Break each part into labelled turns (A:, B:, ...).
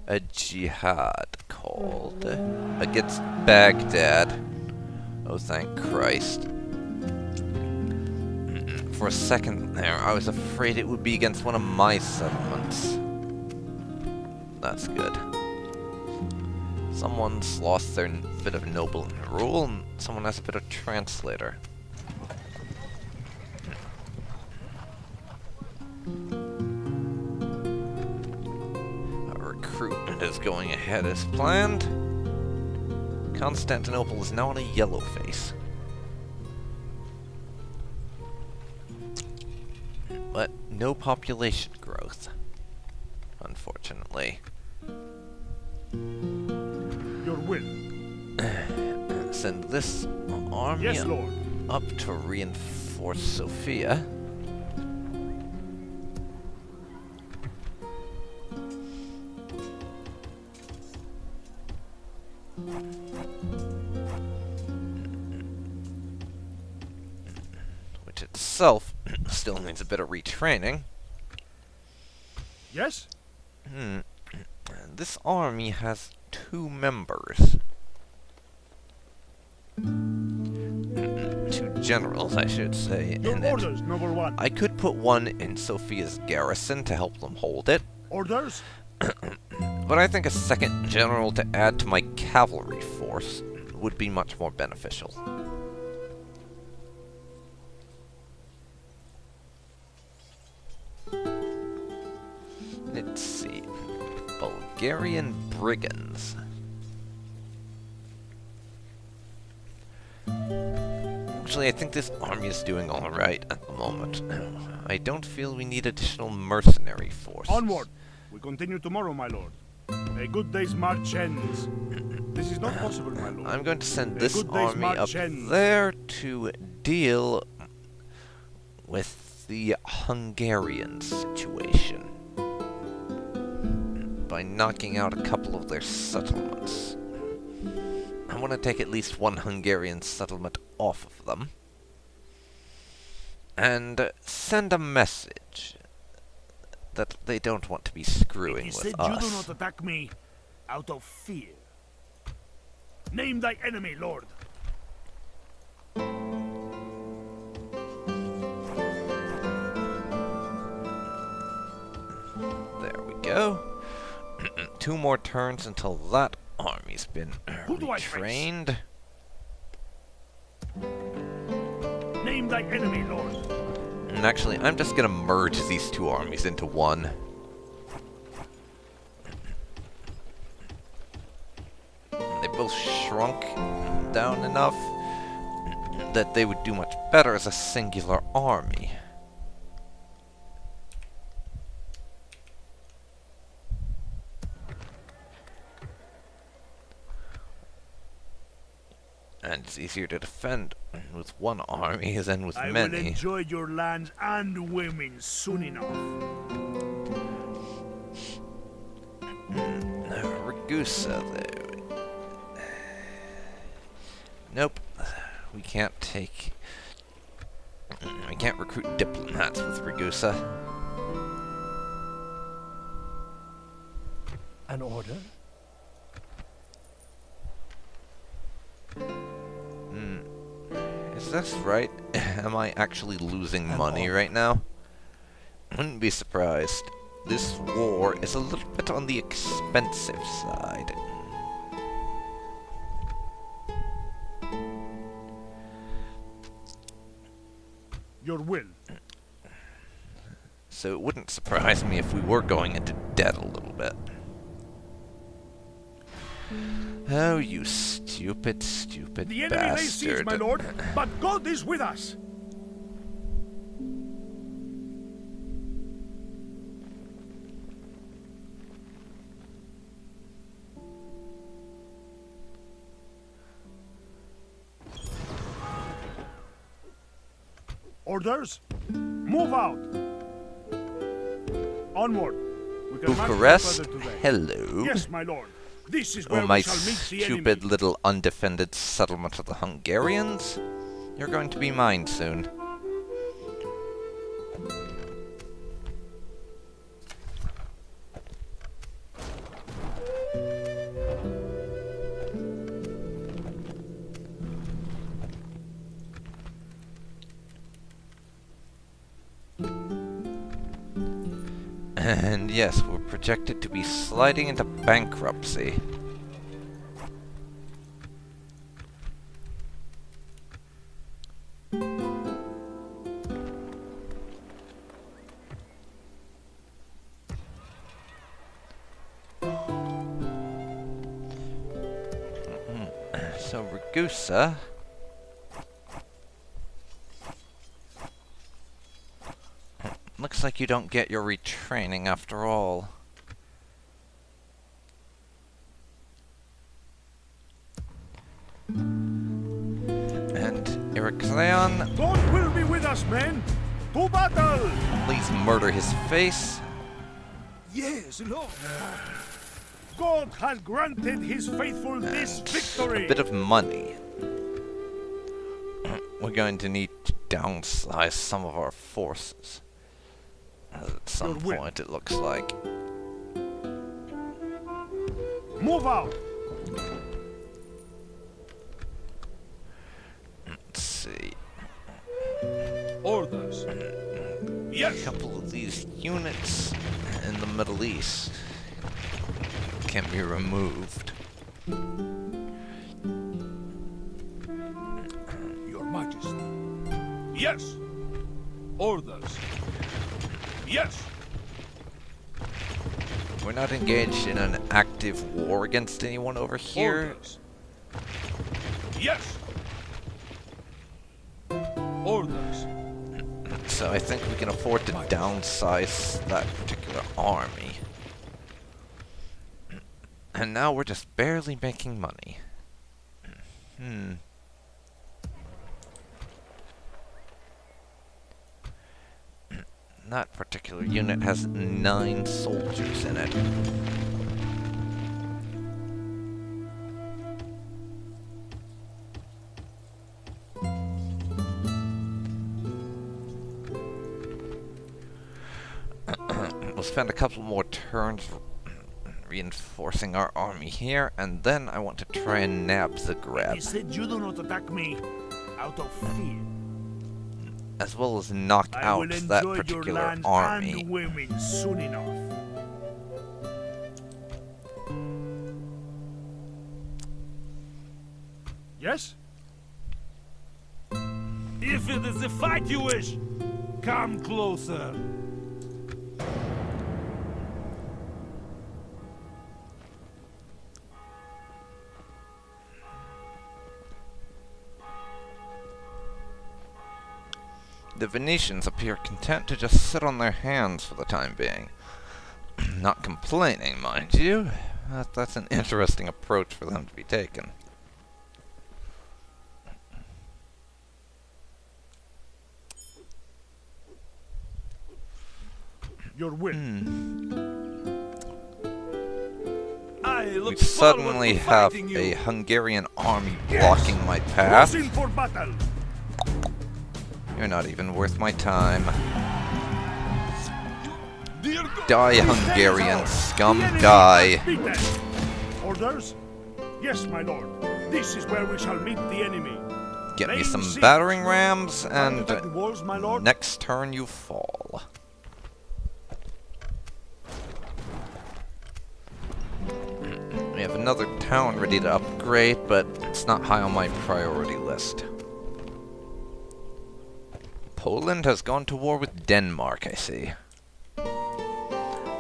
A: A jihad called against Baghdad. Oh, thank Christ. For a second there, I was afraid it would be against one of my settlements. That's good. Someone's lost their bit of noble rule, and someone has a bit of translator. Our recruitment is going ahead as planned. Constantinople is now on a yellow face. But no population growth, unfortunately.
B: Your will.
A: Send this army
B: Yes, Lord.
A: up to reinforce Sophia. Which itself still needs a bit of retraining.
B: Yes?
A: This army has 2 members. 2 generals, I should say.
B: Your
A: in
B: orders,
A: it.
B: number 1.
A: I could put one in Sophia's garrison to help them hold it.
B: Orders?
A: But I think a second general to add to my cavalry force would be much more beneficial. Let's see. Bulgarian brigands. Actually, I think this army is doing alright at the moment. I don't feel we need additional mercenary force.
B: Onward. We continue tomorrow, my lord. A good day's march ends. This is not possible, my lord.
A: I'm going to send
B: A
A: this
B: good day's
A: army
B: march
A: up
B: ends.
A: there to deal with the Hungarian situation by knocking out a couple of their settlements. I want to take at least one Hungarian settlement off of them and send a message that they don't want to be screwing
B: He
A: with
B: said
A: us.
B: you do not attack me out of fear. Name thy enemy, lord.
A: There we go. 2 more turns until that army's been
B: Who do I face?
A: retrained.
B: Name thy enemy, lord.
A: And actually, I'm just gonna merge these 2 armies into one. They both shrunk down enough that they would do much better as a singular army. And it's easier to defend with one army than with
B: I will
A: many.
B: enjoy your lands and women soon enough.
A: Ragusa, though. Nope. We can't take... We can't recruit diplomats with Ragusa.
B: An order?
A: Is this right? Am I actually losing money right now? Wouldn't be surprised. This war is a little bit on the expensive side.
B: Your will.
A: So it wouldn't surprise me if we were going into debt a little bit. Oh, you stupid, stupid
B: The enemy lays siege,
A: bastard.
B: my lord, but God is with us. Orders? Move out. Onward. We can march
A: Bucharest,
B: further today.
A: hello.
B: Yes, my lord. This is where
A: Oh, my
B: we shall meet the
A: stupid
B: enemy.
A: little undefended settlement of the Hungarians. You're going to be mine soon. And yes, we're projected to be sliding into bankruptcy. So, Ragusa... Looks like you don't get your retraining after all. And Ericleon...
B: God will be with us, men! To battle!
A: Please murder his face.
B: Yes, Lord. God has granted his faithful this victory!
A: A bit of money. We're going to need to downsize some of our forces. At some point, it looks like.
B: Move out!
A: Let's see.
B: Orders. Yes.
A: A couple of these units in the Middle East can be removed.
B: Your Majesty. Yes. Orders. Yes.
A: We're not engaged in an active war against anyone over here.
B: Orders. Yes. Orders.
A: So I think we can afford to downsize that particular army. And now we're just barely making money. That particular unit has 9 soldiers in it. We'll spend a couple more turns reinforcing our army here, and then I want to try and nab Zagreb.
B: He said you do not attack me out of fear.
A: As well as knock out that particular army.
B: And women soon enough. Yes?
C: If it is a fight you wish, come closer.
A: The Venetians appear content to just sit on their hands for the time being. Not complaining, mind you. That's an interesting approach for them to be taken.
B: Your will.
A: We suddenly have a Hungarian army blocking my path.
B: Crossing for battle.
A: You're not even worth my time. Die, Hungarian scum, die.
B: Orders? Yes, my lord. This is where we shall meet the enemy.
A: Get me some battering rams, and
B: walls, my lord.
A: Next turn you fall. We have another town ready to upgrade, but it's not high on my priority list. Poland has gone to war with Denmark, I see.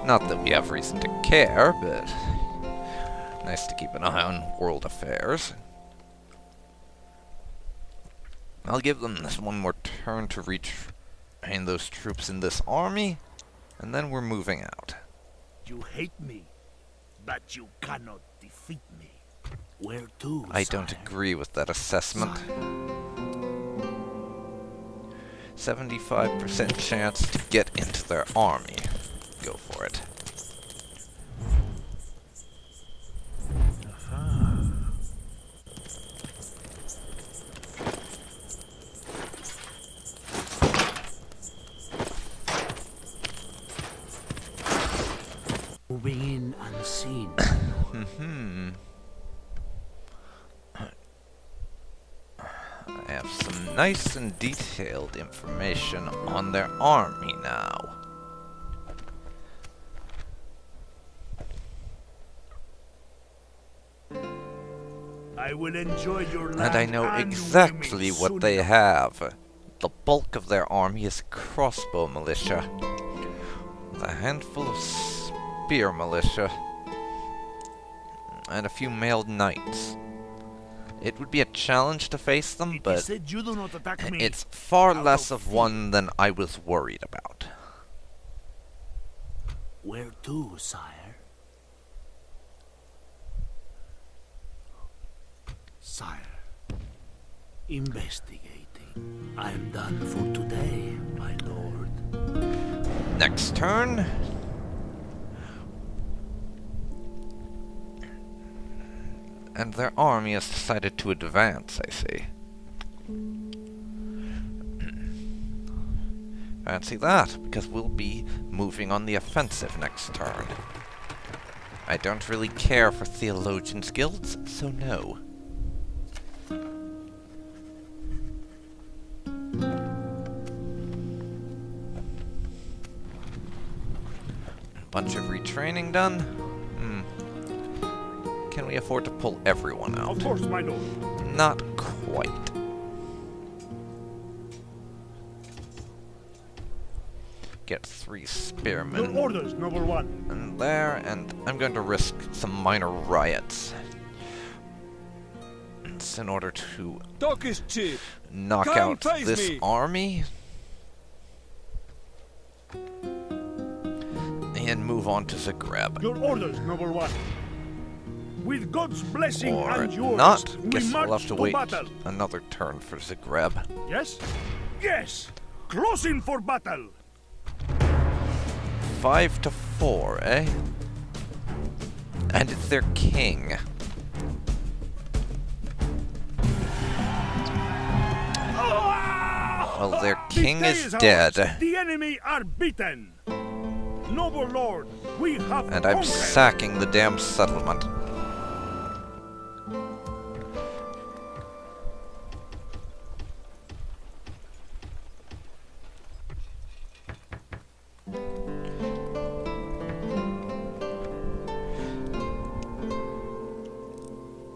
A: Not that we have reason to care, but nice to keep an eye on world affairs. I'll give them this one more turn to retrain those troops in this army, and then we're moving out.
B: You hate me, but you cannot defeat me. Where to,
A: I don't agree with that assessment. 75% chance to get into their army. Go for it.
B: Moving in unseen.
A: I have some nice and detailed information on their army now.
B: I will enjoy your land
A: And I know
B: and
A: exactly
B: women
A: what
B: soon
A: they
B: enough.
A: have. The bulk of their army is crossbow militia, with a handful of spear militia, and a few mailed knights. It would be a challenge to face them,
B: It is
A: but
B: said you do not attack me.
A: it's far
B: out
A: less
B: of
A: of one than I was worried about.
B: Where to, sire? Sire, investigating. I am done for today, my lord.
A: Next turn. And their army has decided to advance, I see. Fancy that, because we'll be moving on the offensive next turn. I don't really care for theologians' guilds, so no. Bunch of retraining done? Can we afford to pull everyone out?
B: Of course, my lord.
A: Not quite. Get 3 spearmen.
B: Your orders, noble one.
A: And there, and I'm going to risk some minor riots. It's in order to
C: Talk is cheap.
A: knock
C: Come
A: out
C: face
A: this
C: me.
A: army. And move on to Zagreb.
B: Your orders, noble one. With God's blessing
A: Or
B: and yours,
A: not.
B: we
A: Guess
B: march
A: we'll have to
B: to
A: wait
B: battle.
A: another turn for Zagreb.
B: Yes? Yes! Closing for battle!
A: 5 to 4, eh? And it's their king. Well, their king
B: This
A: is
B: day
A: dead.
B: ours. The enemy are beaten. Noble lord, we have
A: And I'm
B: conquered.
A: sacking the damn settlement.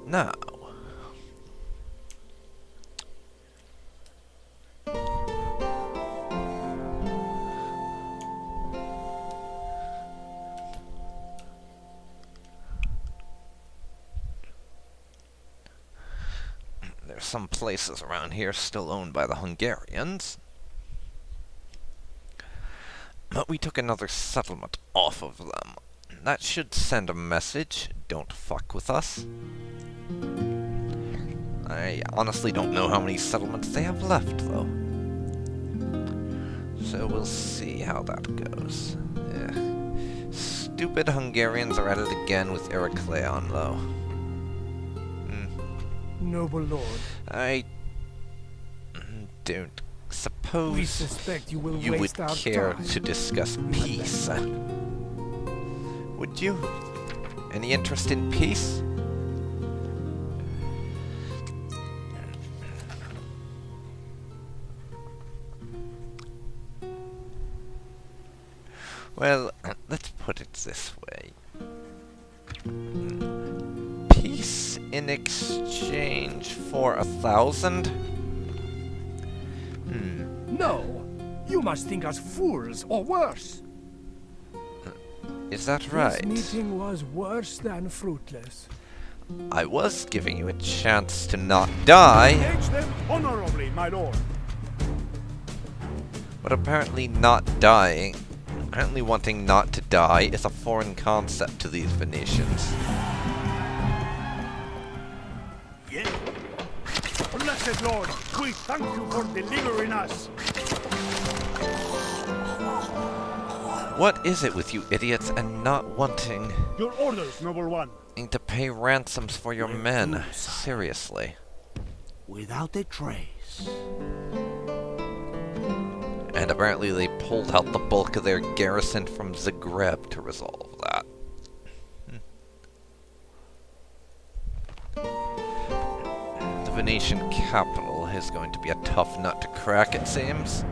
A: Now, there's some places around here still owned by the Hungarians. But we took another settlement off of them. That should send a message. Don't fuck with us. I honestly don't know how many settlements they have left, though. So we'll see how that goes. Stupid Hungarians are at it again with Heracleon, though.
D: Noble lord,
A: I don't
D: we
A: suppose
D: suspect you will
A: you would
D: waste our
A: care
D: time.
A: to discuss peace. Would you? Any interest in peace? Well, let's put it this way. Peace in exchange for 1,000?
D: No, you must think us fools or worse.
A: Is that right?
D: This meeting was worse than fruitless.
A: I was giving you a chance to not die,
B: Engage them honorably, my lord.
A: but apparently wanting not to die is a foreign concept to these Venetians.
B: Yeah. Blessed lord, we thank you for delivering us.
A: What is it with you idiots and not wanting
B: Your orders, noble one.
A: to pay ransoms for your
B: We're
A: men?
B: fools, sire.
A: Seriously.
B: Without a trace.
A: And apparently they pulled out the bulk of their garrison from Zagreb to resolve that. The Venetian capital is going to be a tough nut to crack, it seems.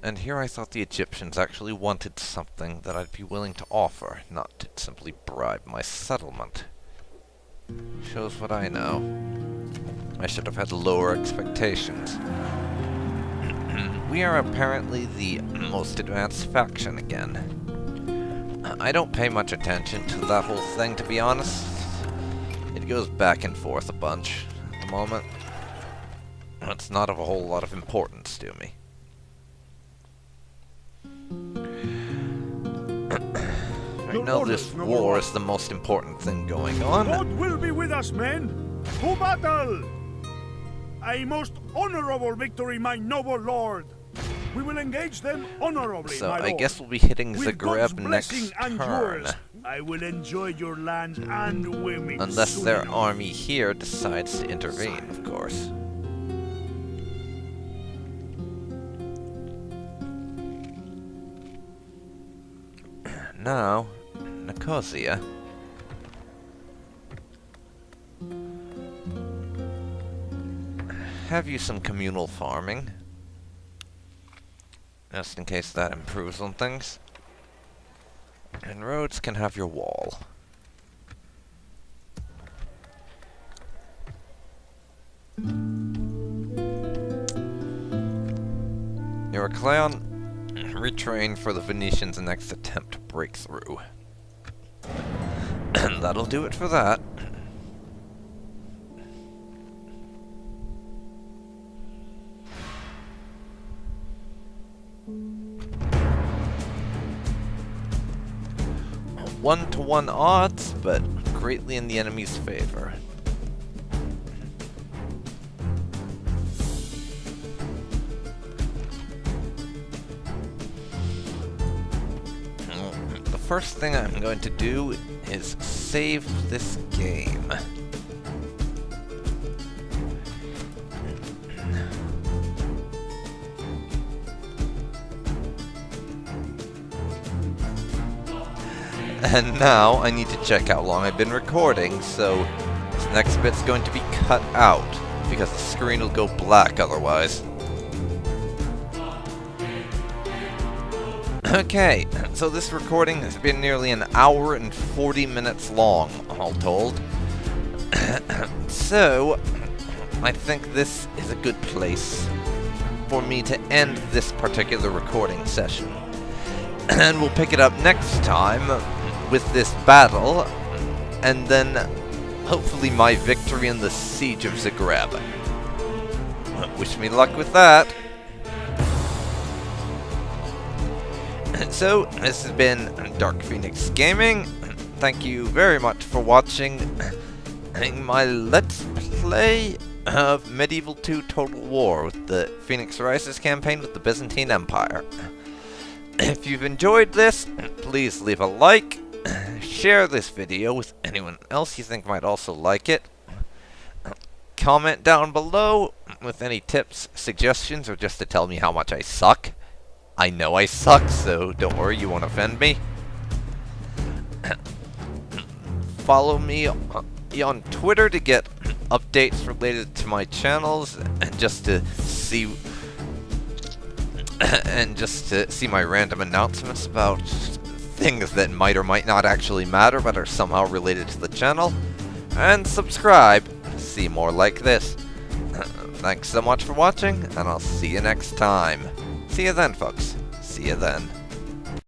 A: And here I thought the Egyptians actually wanted something that I'd be willing to offer, not to simply bribe my settlement. Shows what I know. I should have had lower expectations. We are apparently the most advanced faction again. I don't pay much attention to that whole thing, to be honest. It goes back and forth a bunch at the moment. It's not of a whole lot of importance to me. Right now, this war is the most important thing going on.
B: God will be with us, men! To battle! A most honorable victory, my noble lord! We will engage them honorably,
A: So
B: my lord.
A: I guess we'll be hitting
B: With God's
A: Zagreb
B: blessing
A: next
B: and
A: turn.
B: yours, I will enjoy your lands and women.
A: Unless
B: soon
A: their
B: enough.
A: army here decides to intervene, of course. Now, Nicosia. Have you some communal farming? Just in case that improves on things. And Rhodes can have your wall. Heracleon, retrain for the Venetians' next attempt to break through. And that'll do it for that. One-to-one odds, but greatly in the enemy's favor. The first thing I'm going to do is save this game. And now I need to check how long I've been recording, so this next bit's going to be cut out, because the screen will go black otherwise. Okay, so this recording has been nearly an hour and 40 minutes long, all told. So, I think this is a good place for me to end this particular recording session. And we'll pick it up next time with this battle, and then hopefully my victory in the Siege of Zagreb. Wish me luck with that. So, this has been DarkPhoenix Gaming. Thank you very much for watching my Let's Play of Medieval 2 Total War with the Phoenix Rises campaign with the Byzantine Empire. If you've enjoyed this, please leave a like, share this video with anyone else you think might also like it, comment down below with any tips, suggestions, or just to tell me how much I suck. I know I suck, so don't worry, you won't offend me. Follow me on Twitter to get updates related to my channels, and just to see my random announcements about things that might or might not actually matter but are somehow related to the channel. And subscribe to see more like this. Thanks so much for watching, and I'll see you next time. See you then, folks. See you then.